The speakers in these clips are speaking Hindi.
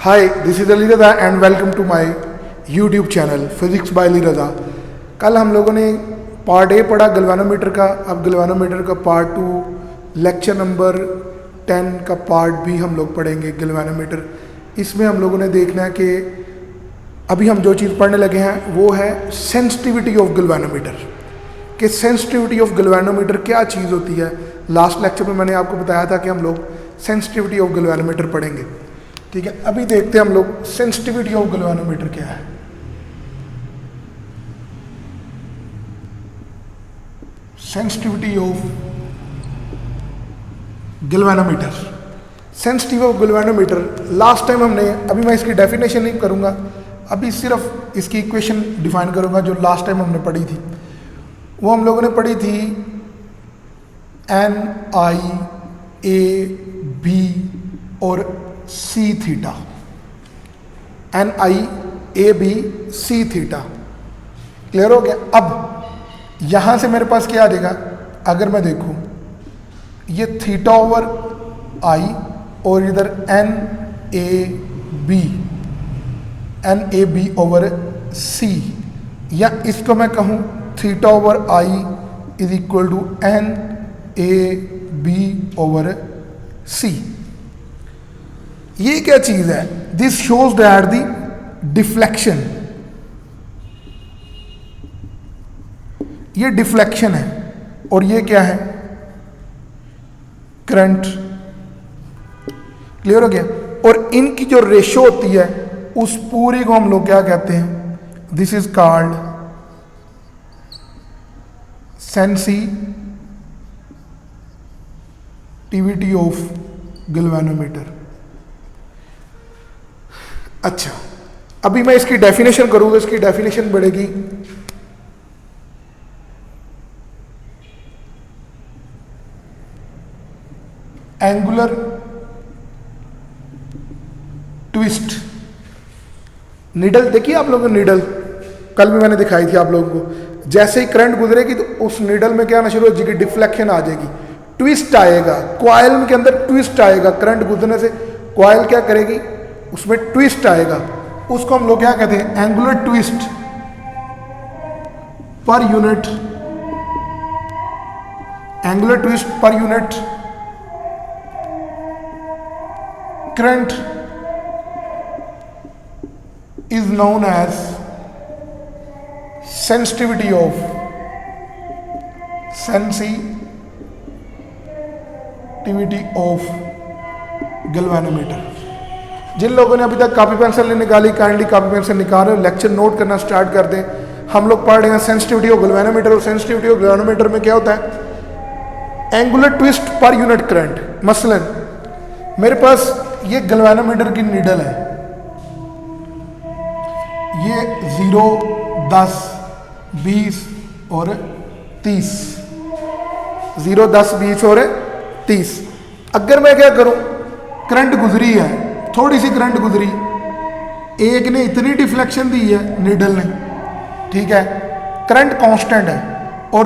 Hi, this is Ali Raza and welcome to my YouTube channel physics by Ali Raza. कल हम लोगों ने पार्ट ए पढ़ा गैल्वेनोमीटर का। अब गैल्वेनोमीटर का पार्ट 2 लेक्चर नंबर 10 का पार्ट भी हम लोग पढ़ेंगे गैल्वेनोमीटर। इसमें हम लोगों ने देखना है कि अभी हम जो चीज़ पढ़ने लगे हैं वो है सेंसिटिविटी ऑफ गैल्वेनोमीटर, कि सेंसिटिविटी ऑफ गैल्वेनोमीटर क्या चीज़ होती है। लास्ट लेक्चर में मैंने आपको बताया था कि हम लोग सेंसिटिविटी ऑफ गैल्वेनोमीटर पढ़ेंगे। ठीक है, अभी देखते हैं हम लोग सेंसिटिविटी ऑफ गैल्वेनोमीटर क्या है। Sensitivity of galvanometer, sensitivity of galvanometer last time हमने, अभी मैं इसकी डेफिनेशन नहीं करूंगा, अभी सिर्फ इसकी इक्वेशन डिफाइन करूंगा जो लास्ट टाइम हमने पढ़ी थी। वो हम लोगों ने पढ़ी थी NIAB और C theta, NIAB C theta. Clear हो गया। अब यहां से मेरे पास क्या आ जाएगा, अगर मैं देखूं ये थीटा ओवर I और इधर NAB ओवर C, या इसको मैं कहूं theta over I is equal to NAB over C। ये क्या चीज है? This shows that the deflection, ये डिफ्लेक्शन है और ये क्या है? करंट। क्लियर हो गया। और इनकी जो रेशो होती है उस पूरी को हम लोग क्या कहते हैं? This is called sensitivity of galvanometer. अच्छा, अभी मैं इसकी डेफिनेशन करूंगा। इसकी डेफिनेशन बढ़ेगी एंगुलर ट्विस्ट। नीडल देखिए आप लोगों ने, नीडल कल भी मैंने दिखाई थी आप लोगों को। जैसे ही करंट गुजरेगी तो उस नीडल में क्या आना शुरू हो जाएगी? डिफ्लेक्शन आ जाएगी, ट्विस्ट आएगा, कॉइल के अंदर ट्विस्ट आएगा। करंट गुजरने से कॉइल क्या करेगी? उसमें ट्विस्ट आएगा। उसको हम लोग क्या कहते हैं? Angular twist per unit, angular twist per unit current is known as sensitivity of galvanometer। जिन लोगों ने अभी तक कॉपी पेंसिल नहीं निकाली, काइंडली कॉपी पेंसिल निकाल रहे हो, लेक्चर नोट करना स्टार्ट कर दें। हम लोग पढ़ रहे हैं सेंसिटिविटी ऑफ गैल्वेनोमीटर। और सेंसिटिविटी ऑफ गैल्वेनोमीटर में क्या होता है? Angular twist per unit current. मसलन मेरे पास ये गैल्वेनोमीटर की नीडल है, ये 0, 10, 20 और 30, 0, 10, 20 और 30। अगर मैं क्या करूं, करंट गुजरी है, थोड़ी सी करंट गुजरी, एक ने इतनी डिफ्लेक्शन दी है नीडल ने, ठीक है, करंट कांस्टेंट है, और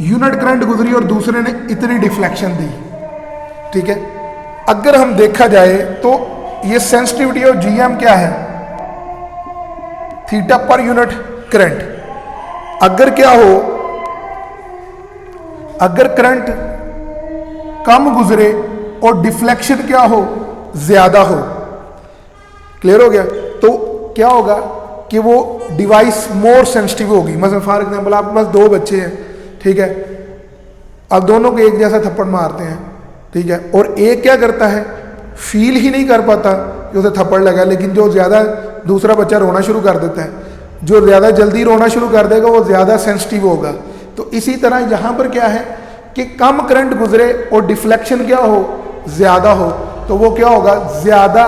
यूनिट करंट गुजरी और दूसरे ने इतनी डिफ्लेक्शन दी, ठीक है। अगर हम देखा जाए तो ये सेंसिटिविटी ऑफ GM क्या है? Theta per unit current. अगर क्या हो, अगर करंट कम गुजरे और डिफ्लेक्शन क्या हो? ज्यादा हो। क्लियर हो गया। तो क्या होगा कि वो डिवाइस मोर सेंसिटिव होगी। मतलब फॉर एग्जांपल आपके पास दो बच्चे हैं, ठीक है, अब दोनों को एक जैसा थप्पड़ मारते हैं, ठीक है, और एक क्या करता है? फील ही नहीं कर पाता कि उसे थप्पड़ लगा, लेकिन जो ज़्यादा दूसरा बच्चा रोना शुरू कर देता है, जो ज़्यादा जल्दी रोना शुरू कर देगा वो ज़्यादा सेंसिटिव होगा। तो इसी तरह यहाँ पर क्या है कि कम करंट गुजरे और डिफ्लेक्शन क्या हो? ज़्यादा हो, तो वो क्या होगा? ज़्यादा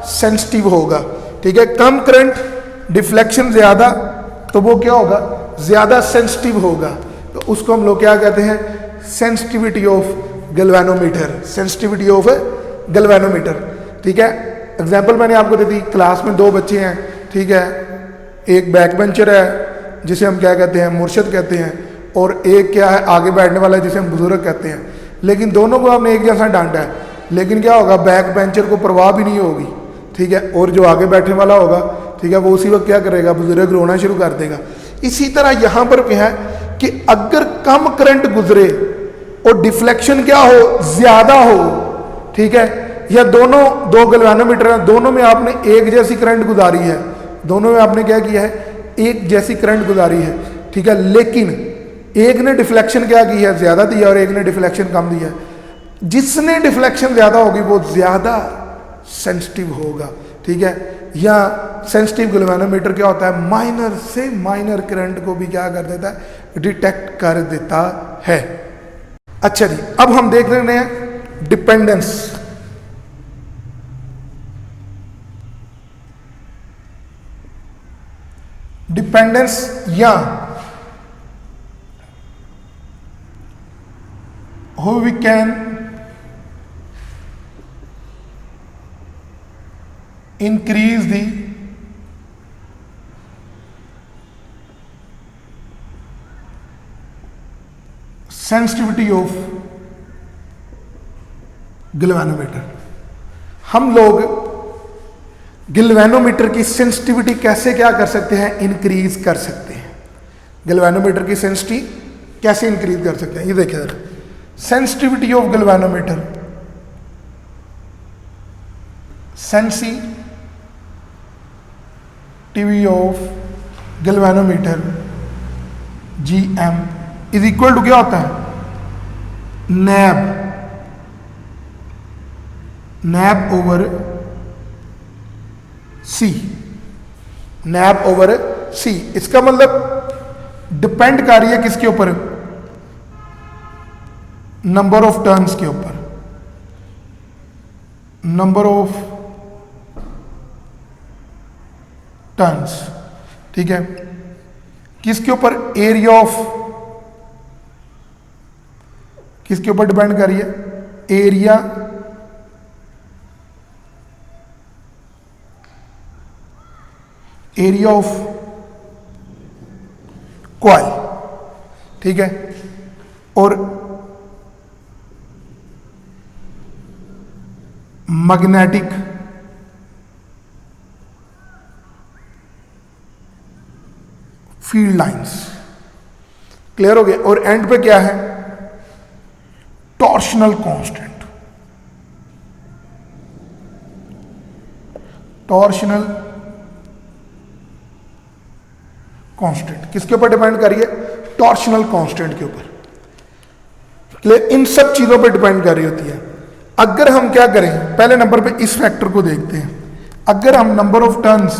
सेंसिटिव होगा। ठीक है, कम करंट डिफ्लेक्शन ज़्यादा, तो वो क्या होगा? ज़्यादा सेंसिटिव होगा। तो उसको हम लोग क्या कहते हैं? Sensitivity of galvanometer, sensitivity of galvanometer. ठीक है, एग्जाम्पल मैंने आपको दे दी। क्लास में दो बच्चे हैं, ठीक है, एक बैक बेंचर है जिसे हम क्या कहते हैं? मुर्शिद कहते हैं, और एक क्या है? आगे बैठने वाला है जिसे हम बुजुर्ग कहते हैं। लेकिन दोनों को आपने एक जैसा डांटा है, लेकिन क्या होगा? बैक बेंचर को परवाह भी नहीं होगी, ठीक है, और जो आगे बैठने वाला होगा, ठीक है, वो उसी वक्त क्या करेगा, बुजुर्ग रोना शुरू कर देगा। इसी तरह यहां पर क्या है कि अगर कम करंट गुजरे और डिफ्लेक्शन क्या हो, ज्यादा हो, ठीक है, या दोनों दो गैल्वेनोमीटर हैं, दोनों में आपने एक जैसी करंट गुजारी है, दोनों में आपने क्या किया है, एक जैसी करंट गुजारी है, ठीक है, लेकिन एक ने डिफ्लेक्शन क्या की है, ज्यादा दिया, और एक ने डिफ्लेक्शन कम दिया। जिसने डिफ्लेक्शन ज्यादा होगी वो ज्यादा सेंसिटिव होगा, ठीक है। या सेंसिटिव गैल्वेनोमीटर क्या होता है, माइनर से माइनर करंट को भी क्या कर देता है, डिटेक्ट कर देता है। अच्छा जी, अब हम देख रहे हैं डिपेंडेंस। डिपेंडेंस या how we can increase the sensitivity of galvanometer. हम लोग गैल्वेनोमीटर की सेंसिटिविटी कैसे क्या कर सकते हैं, इंक्रीज कर सकते हैं। गैल्वेनोमीटर की सेंसिटिविटी कैसे इंक्रीज कर सकते हैं, ये देखिए जरा। Sensitivity of galvanometer, sensitivity of galvanometer GM is equal to क्या होता है, nab over C, nab over C। इसका मतलब डिपेंड कर रही है किसके ऊपर, नंबर ऑफ टर्न्स के ऊपर, नंबर ऑफ टर्न्स, ठीक है। किसके ऊपर, एरिया ऑफ, किसके ऊपर डिपेंड कर रही है, एरिया ऑफ कॉइल, ठीक है। और मैग्नेटिक फील्ड लाइंस, क्लियर हो गया। और एंड पे क्या है, टॉर्शनल कांस्टेंट, टॉर्शनल कांस्टेंट किसके ऊपर डिपेंड कर रही है, टॉर्शनल कांस्टेंट के ऊपर। इन सब चीजों पर डिपेंड कर रही होती है। अगर हम क्या करें, पहले नंबर पे इस फैक्टर को देखते हैं। अगर हम number of turns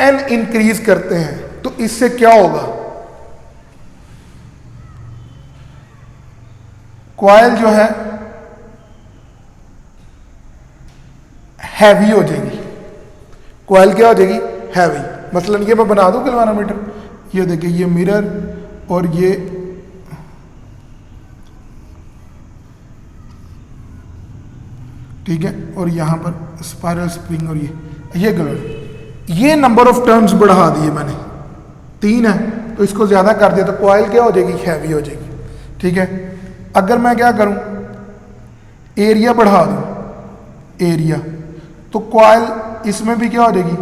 n increase करते हैं तो इससे क्या होगा, कॉइल जो है हैवी हो जाएगी, कॉइल क्या हो जाएगी, हैवी। मसलन ये मैं बना दूं गैल्वेनोमीटर, ये देखिए, ये मिरर और ये ठीक है, और यहां पर स्पाइरल स्प्रिंग, और ये गलत, ये नंबर ऑफ टर्न्स बढ़ा दिए मैंने, 3 है तो इसको ज्यादा कर दिया तो कॉइल क्या हो जाएगी, हैवी हो जाएगी, ठीक है। अगर मैं क्या करूं, एरिया बढ़ा दूं, एरिया, तो कॉइल इसमें भी क्या हो जाएगी,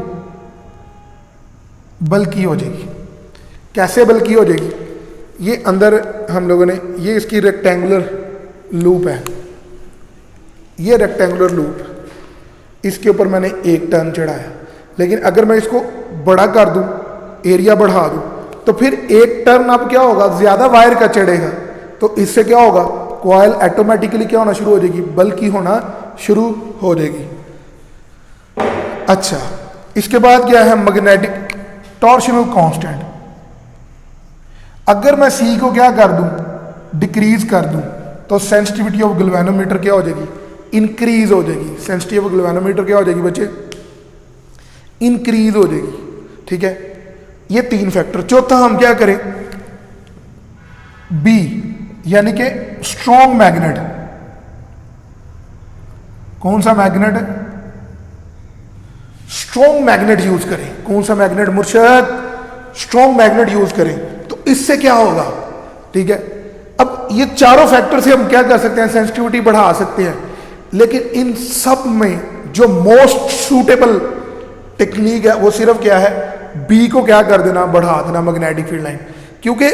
बल्कि हो जाएगी। कैसे बल्कि हो जाएगी, ये अंदर हम लोगों ने, ये इसकी रेक्टेंगुलर लूप है, ये रेक्टेंगुलर लूप, इसके ऊपर मैंने एक टर्न चढ़ाया। लेकिन अगर मैं इसको बड़ा कर दूं, एरिया बढ़ा दूं, तो फिर एक टर्न अब क्या होगा, ज्यादा वायर का चढ़ेगा, तो इससे क्या होगा, कॉइल ऑटोमेटिकली क्या होना शुरू हो जाएगी, बल्कि होना शुरू हो जाएगी। अच्छा, इसके बाद क्या है, मैग्नेटिक टॉर्शनल कांस्टेंट। अगर मैं C को क्या कर दूं, डिक्रीज कर दूं, तो सेंसिटिविटी ऑफ गैल्वेनोमीटर क्या हो जाएगी, इंक्रीज हो जाएगी। सेंसिटिविटी ऑफ गैल्वेनोमीटर क्या हो जाएगी बच्चे, इंक्रीज हो जाएगी, ठीक है। ये 3 फैक्टर। चौथा हम क्या करें, B यानी कि स्ट्रॉन्ग मैग्नेट। कौन सा मैग्नेट है, स्ट्रॉन्ग मैग्नेट यूज करें। कौन सा मैग्नेट मुर्शद, स्ट्रॉन्ग मैग्नेट यूज करें, तो इससे क्या होगा, ठीक है। अब ये चारों फैक्टर से हम क्या कर सकते हैं, सेंसिटिविटी बढ़ा सकते हैं। लेकिन इन सब में जो मोस्ट सूटेबल टेक्निक है वो सिर्फ क्या है, बी को क्या कर देना, बढ़ा देना मैग्नेटिक फील्ड लाइन, क्योंकि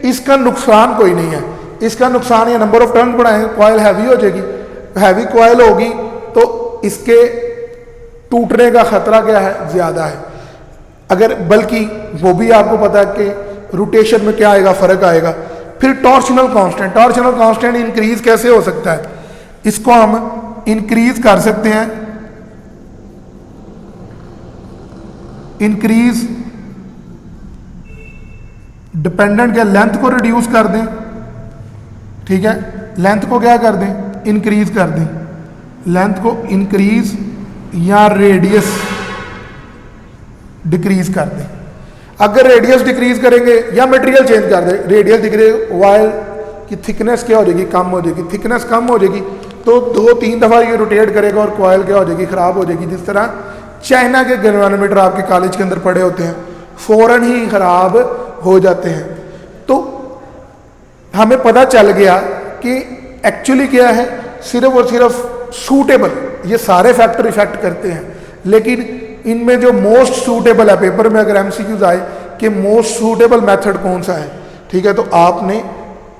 इसका नुकसान कोई नहीं है। इसका नुकसान ये नंबर ऑफ टर्न बढ़ाएंगे, कॉयल हैवी हो जाएगी, हैवी कॉयल होगी तो इसके टूटने का खतरा क्या है, ज़्यादा है। अगर बल्कि वो भी आपको पता है कि रोटेशन में क्या आएगा, फर्क आएगा। फिर torsional constant, torsional constant increase कैसे हो सकता है, इसको हम इंक्रीज कर सकते हैं, इंक्रीज डिपेंडेंट के लेंथ को रिड्यूस कर दें, ठीक है, लेंथ को क्या कर दें, इंक्रीज कर दें, लेंथ को इंक्रीज या रेडियस डिक्रीज कर दें। अगर रेडियस डिक्रीज करेंगे या मटेरियल चेंज कर दें, रेडियस डिक्रीज, वायर की थिकनेस क्या हो जाएगी, कम हो जाएगी, थिकनेस कम हो जाएगी तो 2-3 दफ़ा ये रोटेट करेगा और कॉयल क्या हो जाएगी, ख़राब हो जाएगी। जिस तरह चाइना के गैल्वेनोमीटर आपके कॉलेज के अंदर पड़े होते हैं, फ़ौरन ही ख़राब हो जाते हैं। तो हमें पता चल गया कि एक्चुअली क्या है, सिर्फ और सिर्फ सूटेबल, ये सारे फैक्टर इफेक्ट करते हैं, लेकिन इनमें जो मोस्ट सूटेबल है, पेपर में अगर एमसीक्यूज आए कि मोस्ट सूटेबल मेथड कौन सा है, ठीक है, तो आपने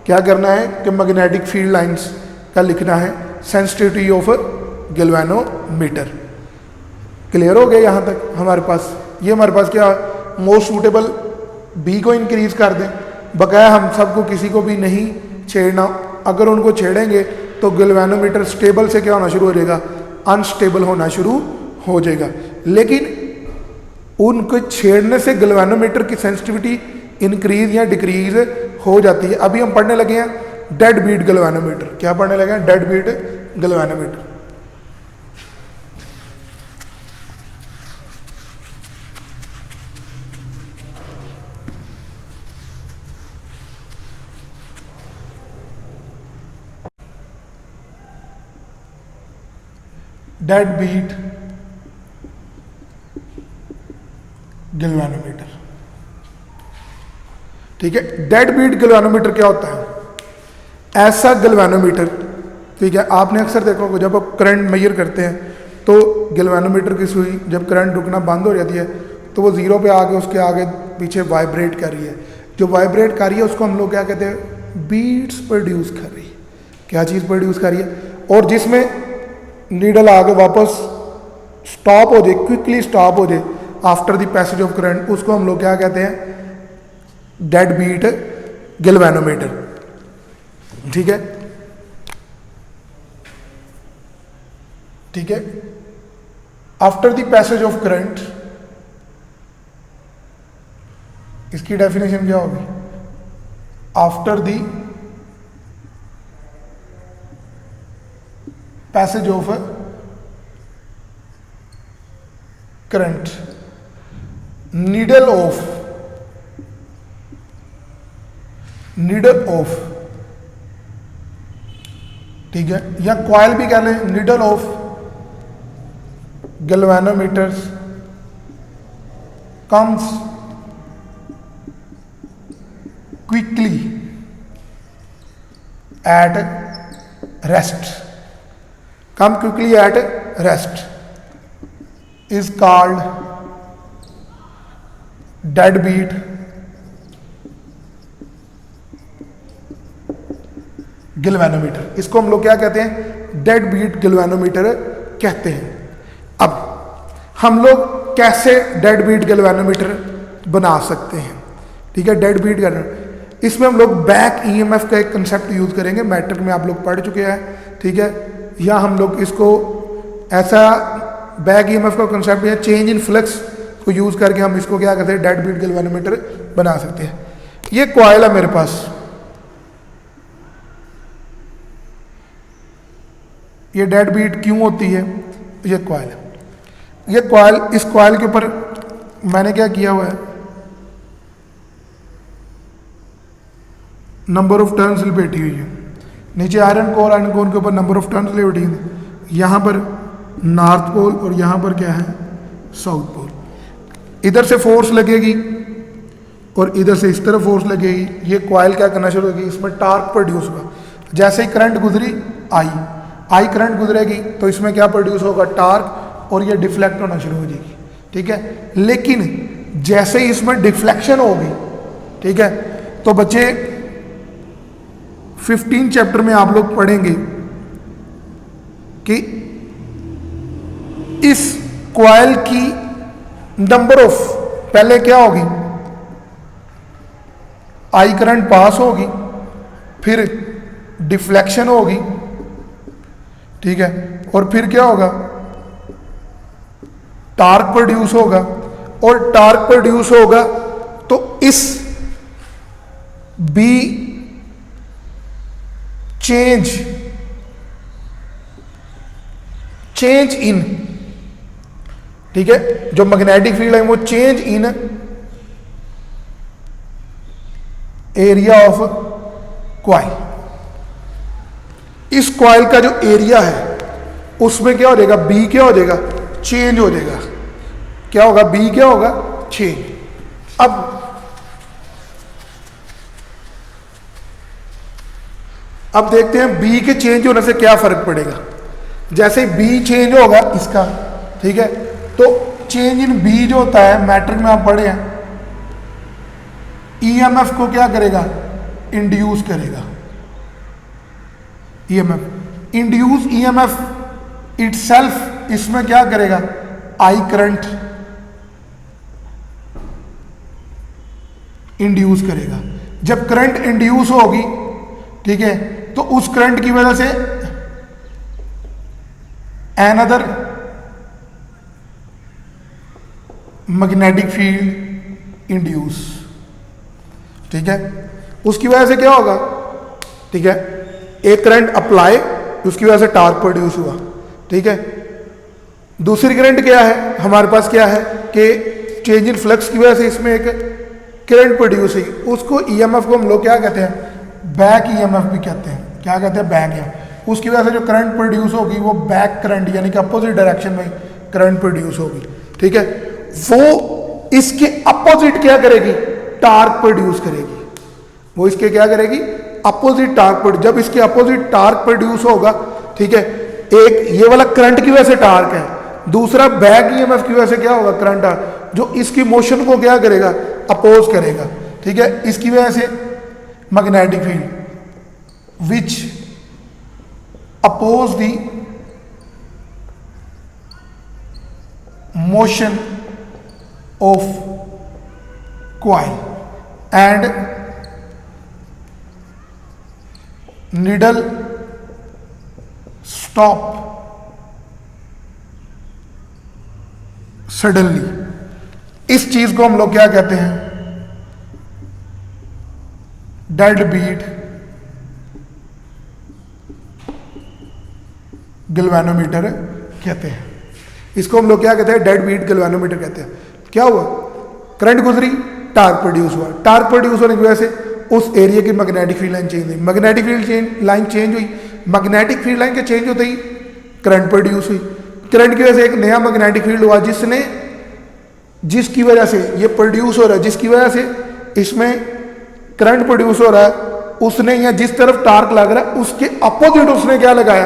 क्या करना है कि मैग्नेटिक फील्ड लाइंस का लिखना है, सेंसिटिविटी ऑफ गैल्वेनोमीटर। क्लियर हो गया यहाँ तक हमारे पास। ये हमारे पास क्या मोस्ट सूटेबल, बी को इंक्रीज कर दें, बकाया हम सबको किसी को भी नहीं छेड़ना। अगर उनको छेड़ेंगे तो गैल्वेनोमीटर स्टेबल से क्या होना शुरू हो जाएगा, अनस्टेबल होना शुरू हो जाएगा। लेकिन उनको छेड़ने से गैल्वेनोमीटर की सेंसिटिविटी इंक्रीज या डिक्रीज हो जाती है। अभी हम पढ़ने लगे हैं डेड बीट गैल्वेनोमीटर। क्या पढ़ने लगे हैं, dead beat galvanometer. Dead beat galvanometer, ठीक है। डेड बीट गैल्वेनोमीटर क्या होता है, ऐसा गैल्वेनोमीटर, ठीक है, आपने अक्सर देखा होगा जब आप करंट मेजर करते हैं तो गैल्वेनोमीटर की सुई जब करंट रुकना बंद हो जाती है तो वो जीरो पे आके उसके आगे पीछे वाइब्रेट कर रही है। जो वाइब्रेट कर रही है उसको हम लोग क्या कहते हैं, बीट्स प्रोड्यूस कर रही है। क्या चीज़ प्रोड्यूस कर रही है, और जिसमें नीडल आगे वापस स्टॉप हो जाए, क्विकली स्टॉप हो जाए after the passage of current, उसको हम लोग क्या कहते हैं, डेड बीट गैल्वेनोमीटर, ठीक है, ठीक है। After the passage of current, इसकी डेफिनेशन क्या होगी, after the passage of current, needle of, ठीक है, या कॉइल भी कह लें, needle of galvanometers comes quickly at rest, come quickly at rest is called dead beat galvanometer. इसको हम लोग क्या कहते हैं, डेड बीट गैल्वेनोमीटर कहते हैं। अब हम लोग कैसे डेड बीट गैल्वेनोमीटर बना सकते हैं, ठीक है, डेड बीट गैल्वेनोमीटर, इसमें हम लोग बैक ईएमएफ का एक कंसेप्ट यूज करेंगे, मैट्रिक में आप लोग पढ़ चुके हैं, ठीक है, या हम लोग इसको ऐसा बैक ईएमएफ का कंसेप्ट या चेंज इन फ्लक्स को यूज करके हम इसको क्या करते हैं, डेड बीट गैल्वेनोमीटर बना सकते हैं। ये कॉइल है मेरे पास, ये डेड बीट क्यों होती है, ये कॉइल है, ये कॉइल, इस कॉइल के ऊपर मैंने क्या किया हुआ है, नंबर ऑफ टर्न्स लिपेटी हुई है, नीचे आयरन कोर के ऊपर नंबर ऑफ टर्न्स लिपेटी है, यहाँ पर नॉर्थ पोल और यहाँ पर क्या है, साउथ पोल। इधर से फोर्स लगेगी और इधर से इस तरफ फोर्स लगेगी, ये कॉइल क्या करना शुरू होगी, इसमें टार्क प्रोड्यूस होगा। जैसे ही करंट गुजरी आई आई करंट गुजरेगी तो इसमें क्या प्रोड्यूस होगा, टार्क, और ये डिफ्लेक्ट होना शुरू हो जाएगी, ठीक है। लेकिन जैसे ही इसमें डिफ्लेक्शन होगी, ठीक है, तो बच्चे 15 चैप्टर में आप लोग पढ़ेंगे कि इस कॉइल की नंबर ऑफ, पहले क्या होगी, आई करंट पास होगी, फिर डिफ्लेक्शन होगी, ठीक है, और फिर क्या होगा, टार्क प्रोड्यूस होगा, और टार्क प्रोड्यूस होगा तो इस बी चेंज इन, ठीक है, जो मैग्नेटिक फील्ड है वो change in area of coil. इस कॉइल का जो एरिया है उसमें क्या हो जाएगा, बी क्या हो जाएगा, चेंज हो जाएगा। क्या होगा, बी क्या होगा, चेंज। अब देखते हैं बी के चेंज होने से क्या फर्क पड़ेगा। जैसे बी चेंज होगा इसका, ठीक है, तो चेंज इन बी जो होता है, मैट्रिक में आप पढ़े हैं, ईएमएफ को क्या करेगा, इंड्यूस करेगा। ईएमएफ, इंड्यूस ईएमएफ इटसेल्फ इसमें क्या करेगा, आई करंट इंड्यूस करेगा। जब करंट इंड्यूस होगी, ठीक है, तो उस करंट की वजह से अनदर मैग्नेटिक फील्ड इंड्यूस, ठीक है, उसकी वजह से क्या होगा, ठीक है, एक करंट अप्लाई, उसकी वजह से टार्क प्रोड्यूस हुआ, ठीक है। दूसरी करंट क्या है, हमारे पास क्या है कि चेंज इन फ्लक्स की वजह से इसमें एक करंट प्रोड्यूस हुई, उसको ईएमएफ को हम लोग क्या कहते हैं, बैक ईएमएफ भी कहते हैं। क्या कहते हैं, बैक ईएमएफ। उसकी वजह से जो करंट प्रोड्यूस होगी वो बैक करंट यानी कि अपोजिट डायरेक्शन में करंट प्रोड्यूस होगी, ठीक है। वो इसके अपोजिट क्या करेगी, टार्क प्रोड्यूस करेगी। वो इसके क्या करेगी, अपोजिट टार्क। जब इसके अपोजिट टार्क प्रोड्यूस होगा, ठीक है, एक ये वाला करंट की वजह से टार्क है, दूसरा बैक ईएमएफ की वजह से क्या होगा, करंट, जो इसकी मोशन को क्या करेगा, अपोज करेगा, ठीक है। इसकी वजह से magnetic field which oppose the motion of coil and needle stop suddenly. इस चीज को हम लोग क्या कहते हैं, डेड बीट गैल्वेनोमीटर कहते हैं। इसको हम लोग क्या कहते हैं, डेड बीट गैल्वेनोमीटर कहते हैं। क्या हुआ, करंट गुजरी, टार्क प्रोड्यूस हुआ, टार्क प्रोड्यूस होने की वजह से उस एरिया की मैग्नेटिक फील्ड लाइन चेंज हुई, मैग्नेटिक फील्ड लाइन चेंज हुई, मैग्नेटिक फील्ड लाइन के चेंज होते ही करंट प्रोड्यूस हुई, करंट की वजह से एक नया मैग्नेटिक फील्ड हुआ जिसकी वजह से ये प्रोड्यूस हो रहा है, जिसकी वजह से इसमें करंट प्रोड्यूस हो रहा है, उसने या जिस तरफ टार्क लग रहा है उसके अपोजिट उसने क्या लगाया,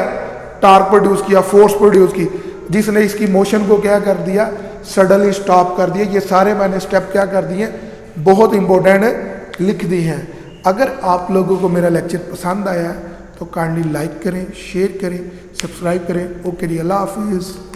टार्क प्रोड्यूस किया, फोर्स प्रोड्यूस की, जिसने इसकी मोशन को क्या कर दिया, सडनली स्टॉप कर दिया। ये सारे मैंने स्टेप क्या कर दिए, बहुत इंपॉर्टेंट लिख दी हैं। अगर आप लोगों को मेरा लेक्चर पसंद आया है तो काइंडली लाइक करें, शेयर करें, सब्सक्राइब करें। ओके जी, अल्लाह हाफिज़।